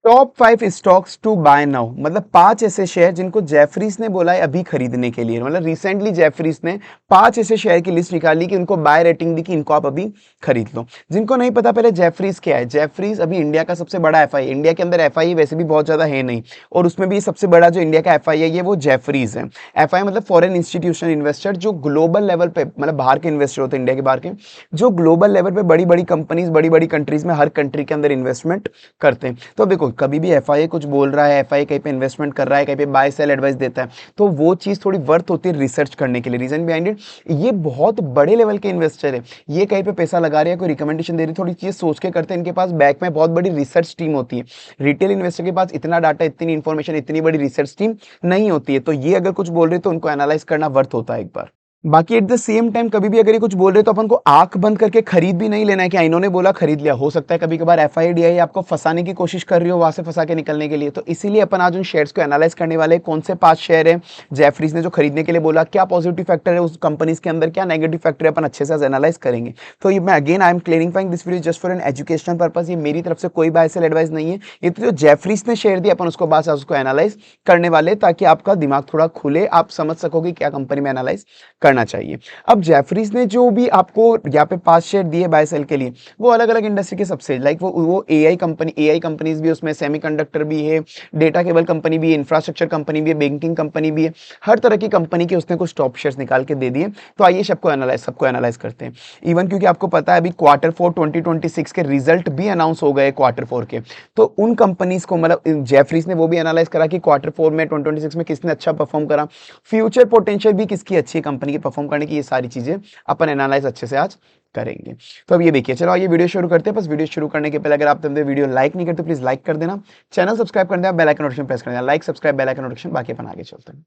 Top 5 stocks to buy now, मतलब 5 ऐसे share जिनको जेफरीज ने बोला है अभी खरीदने के लिए। मतलब रिसेंटली जेफरीज ने 5 ऐसे शेयर की लिस्ट निकाली कि उनको बाय रेटिंग दी कि इनको आप अभी खरीद लो। जिनको नहीं पता पहले जेफरीज क्या है, जेफरीज अभी इंडिया का सबसे बड़ा एफआई, इंडिया के अंदर एफआई वैसे भी बहुत ज्यादा है नहीं, और उसमें भी सबसे बड़ा जो इंडिया का एफआई है ये वो जेफरीज है। एफआई मतलब फॉरेन इंस्टीट्यूशनल इन्वेस्टर, जो ग्लोबल लेवल पे मतलब बाहर के इन्वेस्टर होते हैं, इंडिया के बाहर के, जो ग्लोबल लेवल पे बड़ी बड़ी कंपनीज बड़ी बड़ी कंट्रीज में हर कंट्री के अंदर इन्वेस्टमेंट करते हैं। तो देखो कभी भी एफआईए कुछ बोल रहा है, एफआईए कहीं पे इन्वेस्टमेंट कर रहा है, कहीं पे बाय सेल एडवाइस देता है, तो वो चीज थोड़ी वर्थ होती है रिसर्च करने के लिए। रीजन बिहाइंड इट, ये बहुत बड़े लेवल के इन्वेस्टर है, ये कहीं पे पैसा लगा रहे हैं, कोई रिकमेंडेशन दे रही है, थोड़ी चीज सोच के करते हैं। इनके पास बैक में बहुत बड़ी रिसर्च टीम होती है। रिटेल इन्वेस्टर के पास इतना डाटा, इतनी इंफॉर्मेशन, इतनी बड़ी रिसर्च टीम नहीं होती है। तो ये अगर कुछ बोल रहे हैं तो उनको एनालाइज करना वर्थ होता है एक बार। बाकी एट द सेम टाइम कभी भी अगर ये कुछ बोल रहे तो अपन को आंख बंद करके खरीद भी नहीं लेना है कि इन्होंने बोला खरीद लिया। हो सकता है कभी कभार एफआईडीआई आपको फंसाने की कोशिश कर रही हो, वहां से फंसा के निकलने के लिए। तो इसीलिए अपन आज उन शेयर्स को एनालाइज करने वाले, कौन से 5 शेयर है जेफरीज ने जो खरीदने के लिए बोला, क्या पॉजिटिव फैक्टर है उस कंपनीज के अंदर, क्या नेगेटिव फैक्टर है, अपन अच्छे से एनालाइज करेंगे। तो ये मैं again I am clarifying this video just for an educational purpose, ये मेरी तरफ से कोई बाय सेल एडवाइस नहीं है। ये तो जो जेफरीज ने शेयर दिया अपन उसको बाद उसको एनालाइज करने वाले, ताकि आपका दिमाग थोड़ा खुले, आप समझ सकोगे क्या कंपनी में एनालाइज करना चाहिए। अब जेफरीज ने जो भी आपको यहाँ पे 5 शेयर दिए बाय सेल के लिए, वो अलग अलग इंडस्ट्री के सबसे, लाइक वो एआई कंपनी, एआई कंपनीज भी उसमें, सेमीकंडक्टर भी है, डेटा केबल कंपनी भी है, इंफ्रास्ट्रक्चर कंपनी भी है, बैंकिंग कंपनी भी है, हर तरह की कंपनी के उसने कुछ टॉप शेयर्स निकाल के दे दिए। तो आइए सबको एनालाइज करते हैं। इवन क्योंकि आपको पता है अभी Q4 2026 के रिजल्ट भी अनाउंस हो गए Q4 के, तो उन कंपनीज को मतलब जेफरीज ने वो भी एनालाइज करा कि Q4 में 2026 में किसने अच्छा परफॉर्म करा, फ्यूचर पोटेंशियल भी किसकी अच्छी कंपनी की परफॉर्म करने की, ये सारी चीजें अपन एनालाइज अच्छे से आज करेंगे। तो अब ये देखिए, चलो ये वीडियो शुरू करते हैं। बस वीडियो शुरू करने के पहले अगर आप वीडियो लाइक नहीं करते प्लीज लाइक कर देना, चैनल सब्सक्राइब कर देना, बेल आइकन नोटिफिकेशन प्रेस कर देना, like subscribe bell icon notification, बाकी अपन आगे चलते हैं।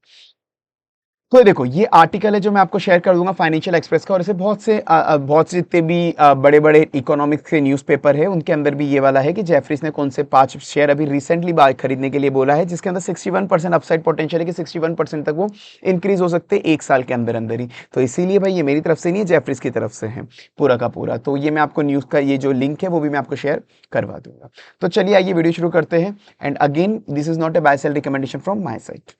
तो देखो ये आर्टिकल है जो मैं आपको शेयर कर दूंगा फाइनेंशियल एक्सप्रेस का, और ऐसे बहुत से जितने भी बड़े बड़े इकोनॉमिक्स के न्यूज़पेपर है उनके अंदर भी ये वाला है कि जेफरीज ने कौन से 5 शेयर अभी रिसेंटली बाय खरीदने के लिए बोला है, जिसके अंदर 61% अपसाइड पोटेंशियल है कि 61% तक वो इंक्रीज हो सकते हैं एक साल के अंदर अंदर ही। तो इसीलिए भाई ये मेरी तरफ से नहीं है, जेफरीज की तरफ से है पूरा का पूरा। तो ये मैं आपको न्यूज़ का ये जो लिंक है वो भी मैं आपको शेयर करवा दूंगा। तो चलिए आइए वीडियो शुरू करते हैं। And again this is not a buy sell recommendation from my side.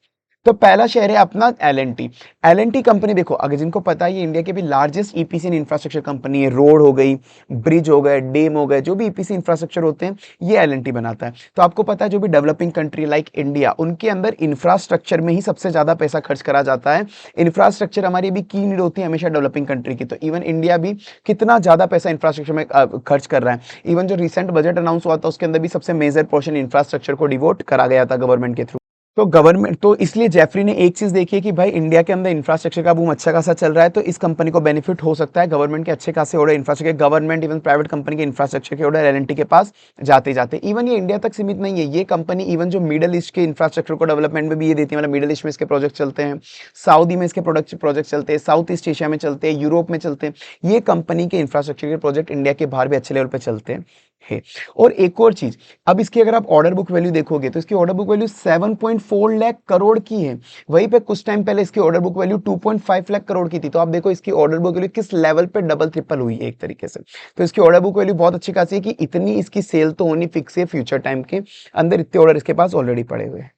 तो पहला शेयर है अपना एल एंड टी कंपनी। देखो अगर जिनको पता है ये इंडिया की भी largest EPC and infrastructure company है, रोड हो गई, ब्रिज हो गए, डैम हो गए, जो भी ईपीसी इंफ्रास्ट्रक्चर होते हैं ये एल बनाता है। तो आपको पता है जो भी डेवलपिंग कंट्री लाइक इंडिया, उनके अंदर इंफ्रास्ट्रक्चर में ही सबसे ज्यादा पैसा खर्च करा जाता है। इंफ्रास्ट्रक्चर हमारी भी की नीड होती है हमेशा डेवलपिंग कंट्री की। तो इवन इंडिया भी कितना ज्यादा पैसा इंफ्रास्ट्रक्चर में खर्च कर रहा है। इवन जो रिसेंट बजट अनाउंस हुआ था उसके अंदर भी सबसे मेजर पोर्शन इंफ्रास्ट्रक्चर को डिवोट करा गया था गवर्नमेंट के थ्रू। तो गवर्नमेंट तो इसलिए जेफरी ने एक चीज देखी है कि भाई इंडिया के अंदर इंफ्रास्ट्रक्चर का बूम अच्छा खासा चल रहा है, तो इस कंपनी को बेनिफिट हो सकता है। गवर्नमेंट के अच्छे खासे order infrastructure, government even private company के इंफ्रास्ट्रक्चर के ऑर्डर एल के पास जाते जाते। इवन ये इंडिया तक सीमित नहीं है, ये कंपनी इवन जो मिडल ईस्ट के इंफ्रास्ट्रक्चर को डेवलपमेंट में भी ये देती है। मतलब मिडल ईस्ट में इसके प्रोजेक्ट चलते हैं, सऊदी में इसके प्रोजेक्ट चलते हैं, साउथ ईस्ट एशिया में चलते हैं, यूरोप में चलते हैं। ये कंपनी के इंफ्रास्ट्रक्चर के प्रोजेक्ट इंडिया के बाहर भी अच्छे लेवल पर चलते हैं है। और एक और चीज, अब इसकी अगर आप ऑर्डर बुक वैल्यू देखोगे तो इसकी order book value 7.4 lakh crore की है। वहीं पे कुछ टाइम पहले इसकी order book value 2.5 lakh crore की थी। तो आप देखो इसकी ऑर्डर बुक वैल्यू किस लेवल पे डबल ट्रिपल हुई है एक तरीके से। तो इसकी ऑर्डर बुक वैल्यू बहुत अच्छी खासी है कि इतनी इसकी सेल तो होनी फिक्स है फ्यूचर टाइम के अंदर, इतने ऑर्डर इसके पास ऑलरेडी पड़े हुए हैं।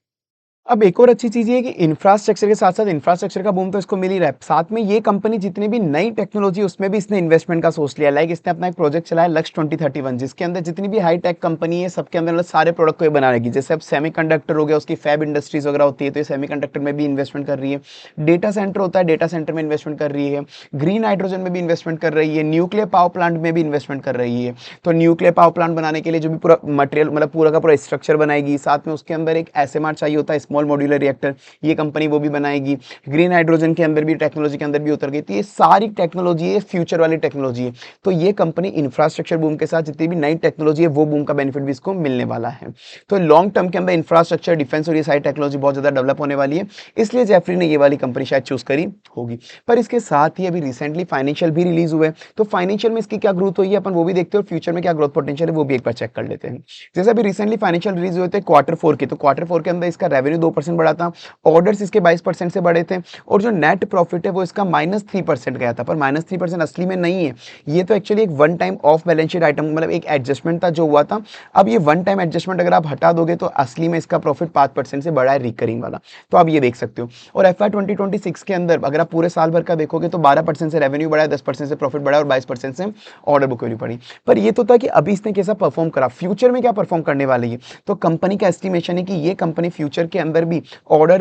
अब एक और अच्छी चीज ये है कि इंफ्रास्ट्रक्चर के साथ साथ इंफ्रास्ट्रक्चर का बूम तो इसको मिल ही रहा है, साथ में ये कंपनी जितनी भी नई टेक्नोलॉजी उसमें भी इसने इन्वेस्टमेंट का सोच लिया। लाइक इसने अपना एक प्रोजेक्ट चलाया लक्ष्य 2031, जिसके अंदर जितनी भी हाई टेक कंपनी है सबके अंदर मतलब सारे प्रोडक्ट को ये बनाएगी। जैसे अब सेमीकंडक्टर हो गया, उसकी फैब इंडस्ट्रीज वगैरह होती है, तो ये सेमीकंडक्टर में भी इन्वेस्टमेंट कर रही है। डेटा सेंटर होता है, डेटा सेंटर में इन्वेस्टमेंट कर रही है। ग्रीन हाइड्रोजन में भी इन्वेस्टमेंट कर रही है। न्यूक्लियर पावर प्लांट में भी इन्वेस्टमेंट कर रही है। तो न्यूक्लियर पावर प्लांट बनाने के लिए जो भी पूरा मटेरियल मतलब पूरा का पूरा स्ट्रक्चर बनाएगी, साथ में उसके अंदर एक एसएमआर चाहिए होता है, स्मॉल मॉड्यूलर रिएक्टर, ये कंपनी वो भी बनाएगी। ग्रीन हाइड्रोजन के अंदर भी टेक्नोलॉजी के अंदर भी उतर गई। तो ये सारी टेक्नोलॉजी है, फ्यूचर वाली टेक्नोलॉजी है। तो ये कंपनी इंफ्रास्ट्रक्चर बूम के साथ जितनी भी नई टेक्नोलॉजी है वो बूम का बेनिफिट भी इसको मिलने वाला है। तो लॉन्ग टर्म के अंदर इंफ्रास्ट्रक्चर, डिफेंस और ये सारी टेक्नोलॉजी बहुत ज्यादा डेवलप होने वाली है, इसलिए जेफरी ने ये वाली कंपनी शायद चूज करी होगी। पर इसके साथ ही अभी रिसेंटली फाइनेंशियल भी रिलीज हुए, तो फाइनेंशियल में इसकी क्या ग्रोथ हुई है अपन वो भी देखते हैं, और फ्यूचर में क्या ग्रोथ पोटेंशियल है वो भी एक बार चेक कर लेते हैं। जैसे अभी रिसेंटली फाइनेंशियल रिलीज हुए थे Q4 के, तो Q4 के अंदर इसका रेवेन्यू 2% बढ़ा था, ऑर्डर्स इसके 22% से बढ़े थे, और जो नेट प्रॉफिट है वो इसका -3% गया था। पर -3% असली में नहीं है, ये तो एक्चुअली एक one time of balance sheet item, मतलब एक एडजस्टमेंट था जो हुआ था। अब ये वन टाइम एडजस्टमेंट अगर आप हटा दोगे तो असली में इसका प्रॉफिट 5% से बढ़ा है रिकरिंग वाला, तो आप ये देख सकते हो। और FY 2026 के अंदर अगर आप पूरे साल भर का देखोगे तो 12% से रेवेन्यू बढ़ा है, 10% से प्रॉफिट बढ़ा है और 22% से ऑर्डर बुक वैल्यू बढ़ी। पर ये तो था कि अभी इसने कैसा परफॉर्म करा, फ्यूचर में क्या परफॉर्म करने वाली है। तो कंपनी का एस्टिमेशन है कि ये कंपनी फ्यूचर के अंदर भी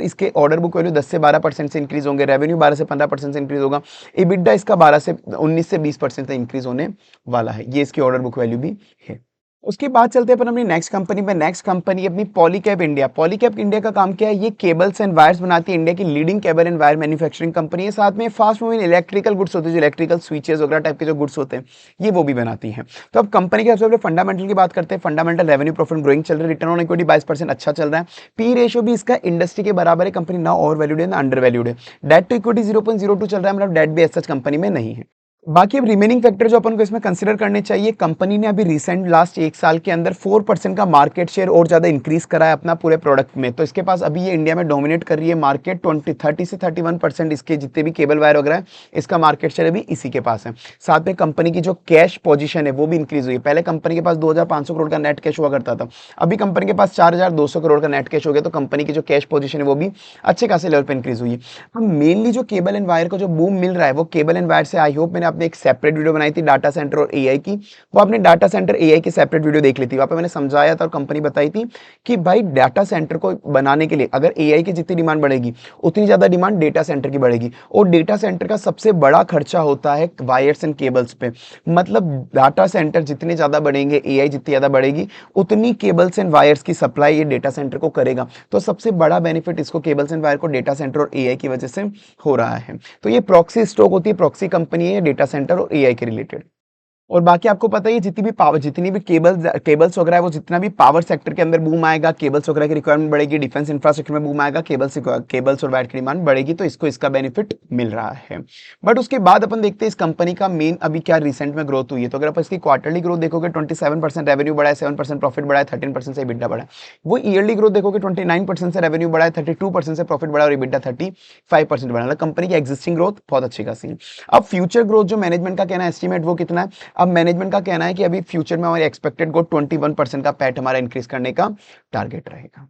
इसके ऑर्डर बुक वैल्यू 10 से 12% से इंक्रीज होंगे, रेवेन्यू 12 से 15% से इंक्रीज होगा, EBITDA इसका 19 से 20% से इंक्रीज होने वाला है। ये इसकी ऑर्डर बुक वैल्यू भी है। उसके बाद चलते हैं अपन अपनी नेक्स्ट कंपनी में। नेक्स्ट कंपनी अपनी पॉलीकैब इंडिया। पॉलीकैब इंडिया का काम क्या है, ये केबल्स एंड वायर्स बनाती है, इंडिया की leading cable and wire manufacturing company है। साथ में फास्ट मूविंग इलेक्ट्रिकल गुड्स होते हैं, जो इलेक्ट्रिकल स्विचेस वगैरह टाइप के जो गुड्स होते हैं ये वो भी बनाती है। तो अब कंपनी के सबसे पहले फंडामेंटल की बात करते हैं। फंडामेंटल रेवेन्यू प्रॉफिट ग्रोइंग चल रहा है, रिटर्न ऑन इक्विटी 22% अच्छा चल रहा है, पी रेशियो भी इसका इंडस्ट्री के बराबर है, कंपनी ना ओवर वैल्यूड है ना अंडर वैल्यूड है, डेट टू इक्विटी 0.02 चल रहा है, मतलब डेट भी एज सच कंपनी में नहीं है। बाकी अब रिमेनिंग फैक्टर जो अपन को इसमें कंसीडर करने चाहिए, कंपनी ने अभी रिसेंट लास्ट एक साल के अंदर 4% का मार्केट शेयर और ज्यादा इंक्रीज करा है अपना पूरे प्रोडक्ट में। तो इसके पास अभी ये इंडिया में डोमिनेट कर रही है मार्केट, 30 से 31% इसके जितने भी केबल वायर वगैरह है इसका मार्केट शेयर अभी इसी के पास है। साथ में कंपनी की जो कैश पोजीशन है वो भी इंक्रीज हुई है। पहले कंपनी के पास 2500 करोड़ का नेट कैश हुआ करता था, अभी कंपनी के पास 4200 करोड़ का नेट कैश हो गया। तो कंपनी की जो कैश पोजीशन है वो भी अच्छे खासे लेवल पर इंक्रीज हुई है। हम मेनली जो केबल एंड वायर को जो बूम मिल रहा है वो केबल एंड वायर से, आई होप मैंने आपने एक सेपरेट वीडियो बनाई थी डाटा सेंटर और एआई की, वो आपने डाटा सेंटर एआई की सेपरेट वीडियो देख ली थी। वहां पे मैंने समझाया था और कंपनी बताई थी कि भाई डाटा सेंटर को बनाने के लिए अगर एआई की जितनी डिमांड बढ़ेगी उतनी ज्यादा डिमांड डेटा सेंटर की बढ़ेगी, और डेटा सेंटर का सबसे बड़ा खर्चा होता है वायर्स एंड केबल्स पे। मतलब डाटा सेंटर जितने ज्यादा बढ़ेंगे, एआई जितनी ज्यादा बढ़ेगी, उतनी केबल्स एंड वायर्स की सप्लाई ये डेटा सेंटर को करेगा। तो सबसे बड़ा बेनिफिट इसको केबल्स एंड वायर को डेटा सेंटर और एआई की वजह से हो रहा है। तो ये प्रॉक्सी स्टॉक होती है, प्रॉक्सी कंपनी है डेटा सेंटर और एआई के रिलेटेड। और बाकी आपको पता ही है जितनी भी केबल्स वगैरह है, वो जितना भी पावर सेक्टर के अंदर बूम आएगा, केबल्स वगैरह की रिक्वायरमेंट बढ़ेगी, डिफेंस इंफ्रास्ट्रक्चर में बूम आएगा, केबल्स और वायर की डिमांड बढ़ेगी, तो इसको इसका बेनिफिट मिल रहा है। बट उसके बाद अपन देखते हैं इस कंपनी का मेन अभी क्या रिसेंट में ग्रोथ हुई है। तो अगर आप इसकी क्वार्टरली ग्रोथ देखोगे 27% रेवेन्यू बढ़ा है, 7% प्रॉफिट बढ़ा है, 13% से EBITDA बढ़ा है। वो ईयरली ग्रोथ देखोगे 29% से रेवेन्यू बढ़ा है, 32% से प्रॉफिट बढ़ा और EBITDA 35% बढ़ा। मतलब कंपनी की एग्जिस्टिंग ग्रोथ बहुत अच्छी खासी है। अब फ्यूचर ग्रोथ जो मैनेजमेंट का कहना है एस्टिमेट वो कितना है, अब मैनेजमेंट का कहना है कि अभी फ्यूचर में हमारी एक्सपेक्टेड ग्रोथ 21% का पैट हमारा इंक्रीज करने का टारगेट रहेगा।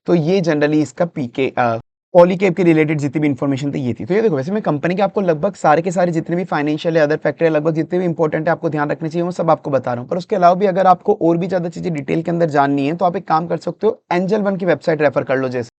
तो ये जनरली इसका पीके पॉलीकैब के रिलेटेड जितनी भी इंफॉर्मेशन थी ये थी। तो ये देखो, वैसे मैं कंपनी के आपको लगभग सारे के सारे जितने भी फाइनेंशियल या अदर फैक्टर है, लगभग जितने भी इंपॉर्टेंट है आपको ध्यान रखने चाहिए, वो सब आपको बता रहा हूँ। पर उसके अलावा भी अगर आपको और भी ज्यादा चीजें डिटेल के अंदर जाननी है तो आप एक काम कर सकते हो, एंजल वन की वेबसाइट रेफर कर लो। जैसे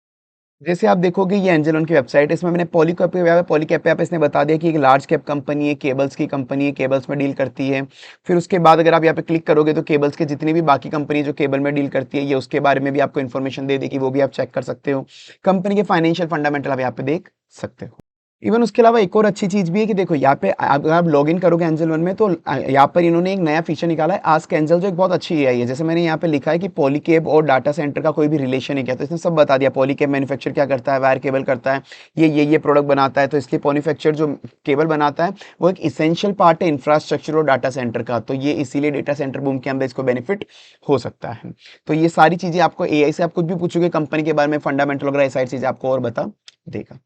जैसे आप देखोगे ये एंजल वन की वेबसाइट है, इसमें मैंने पॉलीकैब पे आप इसने बता दिया कि एक लार्ज कैप कंपनी है, केबल्स की कंपनी है, केबल्स में डील करती है। फिर उसके बाद अगर आप यहाँ पे क्लिक करोगे तो केबल्स के जितनी भी बाकी कंपनी जो केबल में डील करती है ये उसके बारे में भी आपको इन्फॉर्मेशन दे देगी, वो भी आप चेक कर सकते हो। कंपनी के फाइनेंशियल फंडामेंटल आप यहाँ पे देख सकते हो। इवन उसके अलावा एक और अच्छी चीज भी है कि देखो यहाँ पे अगर आप लॉग इन करोगे एंजल वन में तो यहाँ पर इन्होंने एक नया फीचर निकाला है आस्क एंजल, जो एक बहुत अच्छी एआई है। जैसे मैंने यहाँ पे लिखा है कि पॉलीकैब और डाटा सेंटर का कोई भी रिलेशन है क्या, तो इसने सब बता दिया। पॉलीकैब मैन्युफैक्चर क्या करता है, वायर केबल करता है, ये प्रोडक्ट बनाता है, तो इसलिए पॉलीफैक्चर जो केबल बनाता है वो एक इसेंशियल पार्ट है इंफ्रास्ट्रक्चर और डाटा सेंटर का, तो ये इसीलिए डेटा सेंटर बूम के अंदर इसको बेनिफिट हो सकता है। तो ये सारी चीजें आपको एआई से आप कुछ भी पूछोगे कंपनी के बारे में, फंडामेंटल वगैरह ये सारी चीजें आपको और बता देगा।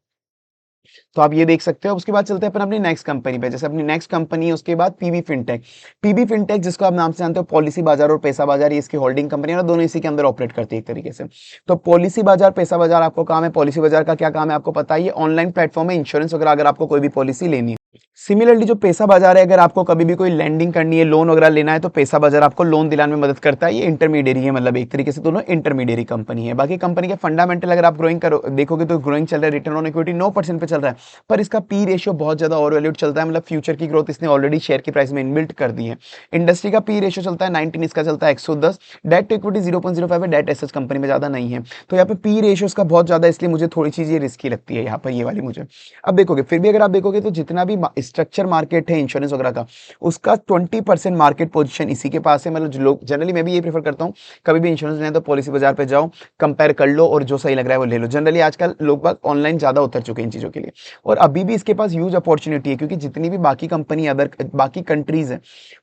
तो आप ये देख सकते हो। उसके बाद चलते हैं अपन अपनी नेक्स्ट कंपनी पे। जैसे अपनी नेक्स्ट कंपनी है उसके बाद पीबी फिनटेक। पीबी फिनटेक जिसको आप नाम से जानते हो पॉलिसी बाजार और पैसा बाजार, ये इसकी होल्डिंग कंपनी है और दोनों इसी के अंदर ऑपरेट करती है एक तरीके से। तो पॉलिसी बाजार पैसा बाजार आपको काम है, पॉलिसी बाजार का क्या काम है आपको पता ही है, ऑनलाइन प्लेटफॉर्म है इंश्योरेंस वगैरह अगर आपको कोई भी पॉलिसी लेनी है। सिमिलरली जो पैसा बाजार है, अगर आपको कभी भी कोई लैंडिंग करनी है, लोन वगैरह लेना है, तो पैसा बाजार आपको लोन दिलाने में मदद करता है। ये इंटरमीडिएरी है, मतलब एक तरीके से दोनों इंटरमीडिएरी कंपनी है। बाकी कंपनी के फंडामेंटल अगर आप ग्रोइंग करो देखोगे तो ग्रोइंग चल रहा है, रिटर्न ऑन इक्विटी 9% पे चल रहा है, पर इसका पी रेशियो बहुत ज्यादा ओवर वैल्यूड चलता है। मतलब फ्यूचर की ग्रोथ इसने ऑलरेडी शेयर की प्राइस में इनबिल्ट कर दी है। इंडस्ट्री का पी रेशियो चलता है 19, इसका चलता है 110, डेट टू इक्विटी 0.05 है, डेट एसेट्स कंपनी में ज्यादा नहीं है। तो यहाँ पे पी रेशियो इसका बहुत ज्यादा, इसलिए मुझे थोड़ी चीज ये रिस्की लगती है यहाँ पर ये वाली मुझे। अब देखोगे फिर भी अगर आप देखोगे तो जितना भी स्ट्रक्चर मार्केट है इंश्योरेंस वगैरह का, उसका 20% मार्केट पोजीशन इसी के पास है। मतलब जो लोग जनरली, मैं भी ये प्रेफर करता हूँ, कभी भी इंश्योरेंस लेना है तो पॉलिसी बाजार पे जाओ, कंपेयर कर लो और जो सही लग रहा है वो ले लो। जनरली आजकल लोग बाग ऑनलाइन ज्यादा उतर चुके हैं इन चीजों के लिए, और अभी भी इसके पास ह्यूज अपॉर्चुनिटी है, क्योंकि जितनी भी बाकी कंपनी अदर बाकी कंट्रीज है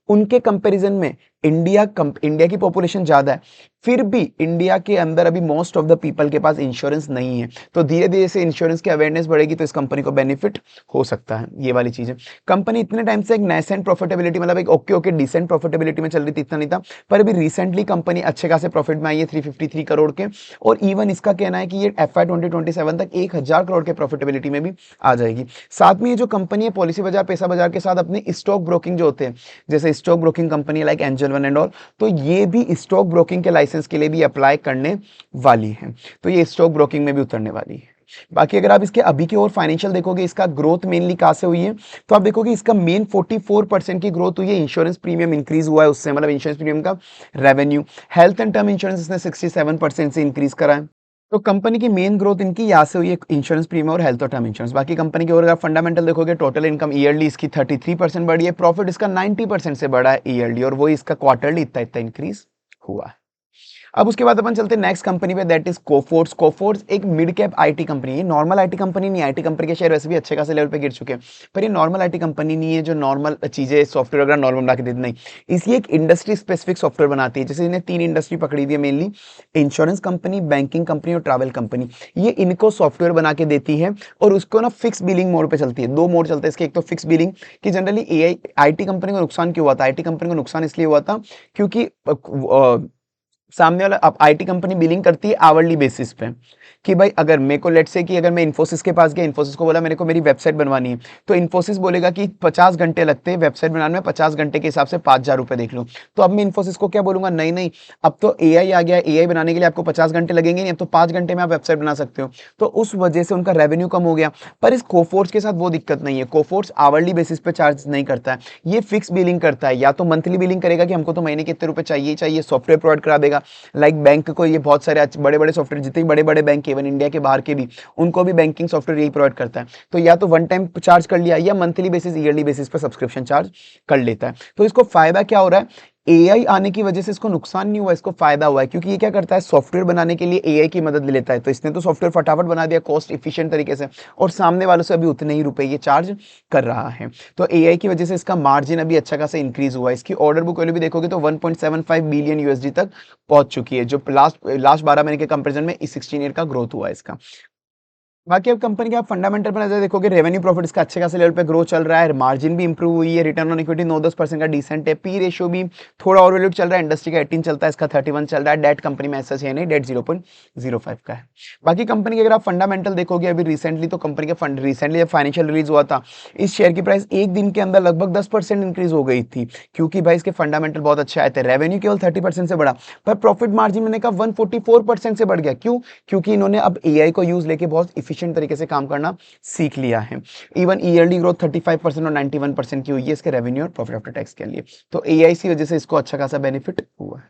उनके कंपैरिजन में इंडिया की पॉपुलेशन ज़्यादा है, फिर भी इंडिया के अंदर अभी मोस्ट ऑफ द पीपल के पास इंश्योरेंस नहीं है। तो धीरे धीरे से इंश्योरेंस की अवेयरनेस बढ़ेगी तो इस कंपनी को बेनिफिट हो सकता है, ये वाली चीज़ें। कंपनी इतने टाइम से एक नेसेंट प्रॉफिटेबिलिटी, मतलब एक ओके ओके डिसेंट प्रॉफिटेबिलिटी में चल रही थी, इतना नहीं था, पर अभी रिसेंटली कंपनी अच्छे खासे प्रॉफिट में आई है 353 करोड़ के। और इवन इसका कहना है कि ये FY 2027 तक 1000 करोड़ के प्रॉफिटेबिलिटी में भी आ जाएगी। साथ में ये जो कंपनी है पॉलिसी बाजार, पैसा बाजार के साथ अपने स्टॉक ब्रोकिंग जो होते हैं, जैसे stock broking company like angel one and all, तो ये भी स्टॉक ब्रोकिंग के लाइसेंस के लिए भी अप्लाई करने वाली है। तो ये स्टॉक ब्रोकिंग में भी उतरने वाली है। बाकी अगर आप इसके अभी की और फाइनेंशियल देखोगे, इसका ग्रोथ मेनली कहां से हुई है, तो आप देखोगे इसका मेन 44% की ग्रोथ हुई है, इंश्योरेंस प्रीमियम इंक्रीज हुआ है उससे, मतलब इंश्योरेंस प्रीमियम का revenue. Health and term insurance इसने 67% से इंक्रीज करा है। तो कंपनी की मेन ग्रोथ इनकी यहाँ से हुई है, इंश्योरेंस प्रीमियम और हेल्थ और टर्म इंश्योरेंस। बाकी कंपनी के और अगर फंडामेंटल देखोगे, टोटल इनकम ईयरली इसकी 33% बढ़ी है, प्रॉफिट इसका 90% से बढ़ा है ईयरली, और वही इसका क्वार्टरली इतना इतना इंक्रीज हुआ है। अब उसके बाद अपन चलते हैं नेक्स्ट कंपनी पे, दैट इज कोफोर्स। कोफोर्स एक मिड कैप आईटी कंपनी है, नॉर्मल आईटी कंपनी नहीं। आईटी कंपनी के शेयर वैसे भी अच्छे खासे लेवल पे गिर चुके हैं, पर ये नॉर्मल आईटी कंपनी नहीं है जो नॉर्मल चीजें सॉफ्टवेयर वगैरह नॉर्मल बना के देती, नहीं। इसलिए एक इंडस्ट्री स्पेसिफिक सॉफ्टवेयर बनाती है। जैसे इन्हें 3 इंडस्ट्री पकड़ी हुई है mainly, insurance company, banking company और ट्रैवल कंपनी। ये इनको सॉफ्टवेयर बना के देती है और उसको ना फिक्स बिलिंग मोड पे चलती है। 2 मोड चलते हैं इसके, एक तो फिक्स बिलिंग, कि जनरली आईटी कंपनी को नुकसान क्यों हुआ था, आईटी कंपनी को नुकसान इसलिए हुआ था क्योंकि सामने वाला, अब आईटी कंपनी बिलिंग करती है आवरली बेसिस पे, कि भाई अगर मेरे को लेट से कि अगर मैं इन्फोसिस के पास गया, इन्फोसिस को बोला मेरे को मेरी वेबसाइट बनवानी है, तो इन्फोसिस बोलेगा कि 50 घंटे लगते हैं वेबसाइट बनाने में, 50 घंटे के हिसाब से 5000 रुपए देख लो। तो अब मैं इन्फोसिस को क्या बोलूंगा, नहीं नहीं, अब तो एआई आ गया, एआई बनाने के लिए आपको 50 घंटे लगेंगे नहीं, अब तो 5 घंटे में आप वेबसाइट बना सकते हो। तो उस वजह से उनका रेवेन्यू कम हो गया। पर इस कोफोर्स के साथ वो दिक्कत नहीं है, कोफोर्स आवरली बेसिस पे चार्ज नहीं करता है, ये फिक्स बिलिंग करता है। या तो मंथली बिलिंग करेगा कि हमको तो महीने के इतने रुपए चाहिए, सॉफ्टवेयर प्रोवाइड करा देगा। लाइक बैंक को ये बहुत सारे बड़े बड़े सॉफ्टवेयर, जितने बड़े बड़े बैंक इवन इंडिया के बाहर के भी, उनको भी बैंकिंग सॉफ्टवेयर यही प्रोवाइड करता है। तो या तो वन टाइम चार्ज कर लिया, या मंथली बेसिस, ईयरली बेसिस पर सब्सक्रिप्शन चार्ज कर लेता है। तो इसको फायदा क्या हो रहा है, एआई आने की वजह से इसको नुकसान नहीं हुआ, इसको फायदा हुआ है, क्योंकि ये क्या करता है, सॉफ्टवेयर बनाने के लिए एआई की मदद ले लेता है। तो इसने तो सॉफ्टवेयर फटाफट बना दिया कॉस्ट इफिशिएंट तरीके से, और सामने वालों से अभी उतने ही रुपए ये चार्ज कर रहा है। तो एआई की वजह से इसका मार्जिन अभी अच्छा खासा इंक्रीज हुआ है। इसकी ऑर्डर बुक वैल्यू भी देखोगे तो 1.75 बिलियन यूएसडी तक पहुंच चुकी है, जो लास्ट 12 महीने के कंपेरिजन में इस 16 ईयर का ग्रोथ हुआ है इसका। बाकी अब कंपनी के आप फंडामेंटल पर नजर देखोगे, रेवेन्यू प्रॉफिट इसका अच्छे खासे लेवल पे ग्रो चल रहा है, मार्जिन भी इंप्रूव हुई है, रिटर्न ऑन इक्विटी 9-10% का डिसेंट है, पी रेशियो भी थोड़ा और वैल्यूड चल रहा है, इंडस्ट्री का 18 चलता है, इसका 31 चल रहा है। डेट कंपनी में ऐसा है नहीं, डेट 0.05 का है। बाकी कंपनी के अगर आप फंडामेंटल देखोगे, अभी रिसेंटली तो कंपनी का फंड रिसेंटली जब फाइनेंशियल रिलीज हुआ था, इस शेयर की प्राइस एक दिन के अंदर लगभग 10% इंक्रीज हो गई थी, क्योंकि भाई इसके फंडामेंटल बहुत अच्छे आए थे। रेवेन्यू केवल 30% से बढ़ा, पर प्रॉफिट मार्जिन मैंने कहा 144% से बढ़ गया। क्यों? क्योंकि इन्होंने अब एआई को यूज लेके बहुत इफिशिएंट तरीके से काम करना सीख लिया है। इवन ईयरली ग्रोथ 35% और 91% की हुई है इसके रेवेन्यू और प्रॉफिट आफ्टर टैक्स के लिए। तो एआई की वजह से इसको अच्छा खासा बेनिफिट हुआ है।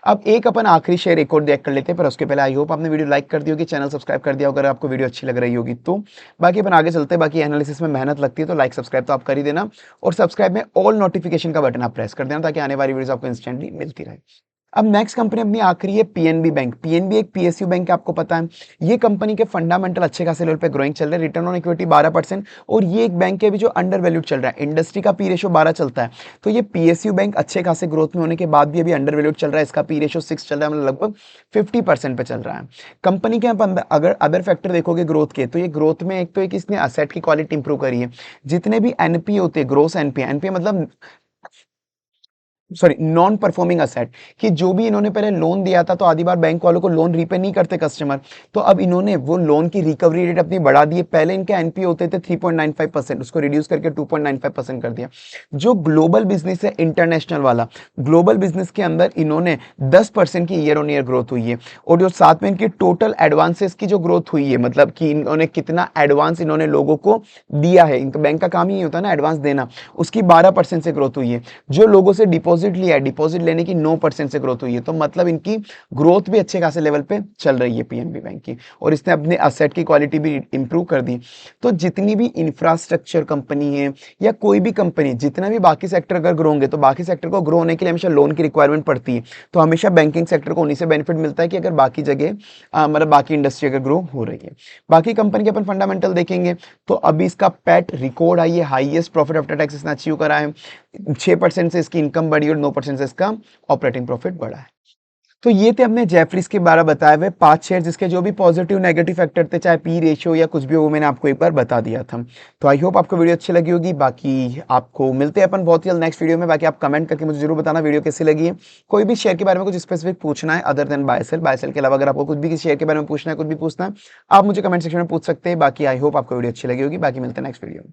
अब एक अपन आखिरी शेयर एक और देख कर लेते हैं, पर उसके पहले आई होप आपने वीडियो लाइक कर दी होगी, चैनल सब्सक्राइब कर दिया अगर आपको वीडियो अच्छी लग रही होगी तो। बाकी अपन आगे चलते हैं, बाकी एनालिसिस में मेहनत लगती है, तो लाइक सब्सक्राइब तो आप कर ही देना, और सब्सक्राइब में ऑल नोटिफिकेशन का बटन आप प्रेस कर देना, ताकि आने वाली वीडियोस आपको इंस्टेंटली मिलती रहे। अब नेक्स्ट कंपनी अपनी आखिरी है पीएनबी बैंक। पीएनबी एक पीएसयू बैंक है, आपको पता है। ये कंपनी के फंडामेंटल अच्छे खासे लेवल पे ग्रोइंग चल रहे हैं, रिटर्न ऑन इक्विटी 12%, और ये एक बैंक है भी जो अंडर वैल्यूड चल रहा है। इंडस्ट्री का पी रेशियो 12 चलता है, तो ये पीएसयू बैंक अच्छे खासे ग्रोथ में होने के बाद भी अभी अंडर वैल्यूड चल रहा है। इसका पी रेशियो 6 चल रहा है, मतलब लगभग 50% पे चल रहा है। कंपनी के अगर अदर फैक्टर देखोगे ग्रोथ के, तो ये ग्रोथ में एक तो एक इसने असेट की क्वालिटी इंप्रूव करी है। जितने भी एनपी होते हैं, ग्रोस एनपी, एनपी मतलब सॉरी नॉन परफॉर्मिंग असेट, कि जो भी इन्होंने पहले लोन दिया था, तो आधी बार बैंक वालों को लोन रीपे नहीं करते कस्टमर, तो अब इन्होंने वो लोन की रिकवरी रेट अपनी बढ़ा दी है। पहले इनके एनपी होते थे 3.95%, उसको रिड्यूस करके 2.95% कर दिया। जो ग्लोबल बिजनेस है इंटरनेशनल वाला, ग्लोबल बिजनेस के अंदर इन्होंने 10% की ईयर ऑन ईयर ग्रोथ हुई है। और जो साथ में इनकी टोटल एडवांसेस की जो ग्रोथ हुई है, मतलब कि इन्होंने कितना एडवांस इन्होंने लोगों को दिया है, इनका बैंक का काम ही होता है ना एडवांस देना, उसकी 12% से ग्रोथ हुई है। जो लोगों से डिपॉजिट लिया है, डिपॉजिट लेने की 9% से ग्रोथ हुई है। तो मतलब इनकी ग्रोथ भी अच्छे खासे लेवल पे चल रही है पीएनबी बैंक की, और इसने अपने असेट की क्वालिटी भी इंप्रूव कर दी। तो जितनी भी इंफ्रास्ट्रक्चर कंपनी है या कोई भी कंपनी, जितना भी बाकी सेक्टर अगर ग्रो होंगे, तो बाकी सेक्टर को ग्रो होने के लिए हमेशा लोन की रिक्वायरमेंट पड़ती है। तो हमेशा बैंकिंग सेक्टर को उन्हीं से बेनिफिट मिलता है कि अगर बाकी जगह मतलब बाकी इंडस्ट्री अगर ग्रो हो रही है। बाकी कंपनी के अपन फंडामेंटल देखेंगे, तो अभी इसका पैट रिकॉर्ड आई है, हाईएस्ट प्रॉफिट आफ्टर टैक्स इसने अचीव करा है। 6% से इसकी इनकम बढ़ी नहीं और 9% से इसका ऑपरेटिंग प्रॉफिट बढ़ा है। तो ये थे अपने जेफरीज के बारे में बताए हुए 5 शेयर जिसके जो भी पॉजिटिव नेगेटिव फैक्टर थे, चाहे पी रेशियो या कुछ भी हो, वो मैंने आपको एक बार बता दिया था। तो आई होप आपको वीडियो अच्छी लगी होगी। बाकी आपको मिलते हैं अपन बहुत ही जल्द नेक्स्ट वीडियो में। बाकी आप कमेंट करके मुझे जरूर बताना वीडियो कैसी लगी है। कोई भी शेयर के बारे में कुछ स्पेसिफिक पूछना है अदर देन बाय सेल के अलावा, अगर आपको कुछ भी किसी शेयर के बारे में पूछना है, कुछ भी पूछना है, आप मुझे कमेंट सेक्शन में पूछ सकते हैं। बाकी आई होप आपको वीडियो अच्छी लगी होगी। बाकी मिलते हैं नेक्स्ट वीडियो में।